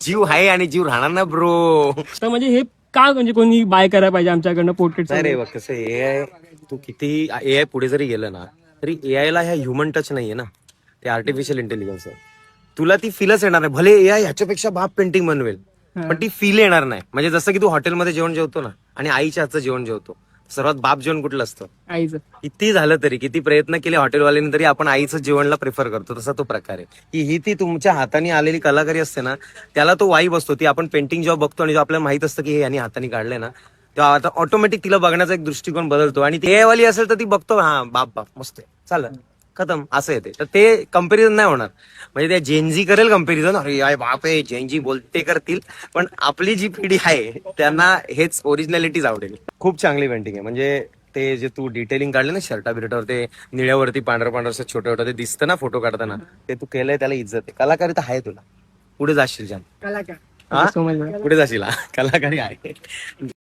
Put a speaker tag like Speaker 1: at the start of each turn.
Speaker 1: जीव आहे आणि जीव राहणार ना ब्रो.
Speaker 2: तर म्हणजे हे का म्हणजे कोणी बाय करायला पाहिजे आमच्याकडनं पोर्ट्रेट?
Speaker 1: नाही रे बघ कसं एआय, तू किती एआय पुढे जरी गेलं ना तरी एआय ला ह्या ह्युमन टच नाहीये ना, ते आर्टिफिशियल इंटेलिजन्स आहे. तुला ती फीलच येणार नाही. भले एआय ह्याच्यापेक्षा बाप पेंटिंग बनवेल पण ती फील येणार नाही. म्हणजे जसं की तू हॉटेलमध्ये जेवण जेवतो ना आणि आईच्या हातचं जेवण जेवतो, सर्वात बाप जेवण कुठलं असतं?
Speaker 2: आईचं.
Speaker 1: किती झालं तरी, किती प्रयत्न केले हॉटेलवाल्यांनी तरी आपण आईचं जेवणला प्रिफर करतो. तसा तो प्रकार आहे की ही ती तुमच्या हाताने आलेली कलाकारी असते ना, त्याला तो वाईब असतो. ती आपण पेंटिंग जेव्हा बघतो आणि जेव्हा आपल्याला माहित असतं की हे यांनी हाताने काढलंय ना, तेव्हा आता ऑटोमॅटिक तिला बघण्याचा एक दृष्टिकोन बदलतो. आणि ती वाली असेल तर ती बघतो, हा बाप बाप मस्त आहे, चालेल खतम, असं येते. तर ते कम्पॅरिझन नाही होणार. म्हणजे त्या जेनजी करेल कम्पॅरिझन, अरे आय बाप आहे जेनजी बोलते करतील, पण आपली जी पिढी आहे त्यांना हेच ओरिजिनॅलिटीच आवडेल. खूप चांगली पेंटिंग आहे. म्हणजे ते जे तू डिटेलिंग काढले ना शर्टा बिर्टावर, ते निळ्यावरती पांढरं पांढरं असं छोटं छोटं ते दिसतं ना फोटो काढताना, ते तू केलंय त्याला इज्जत आहे. कलाकारी तर आहे तुला, पुढे जाशील जाम.
Speaker 2: कलाकार.
Speaker 1: हा?
Speaker 2: समजलं.
Speaker 1: पुढे जाशील, हा. कलाकारी आहे.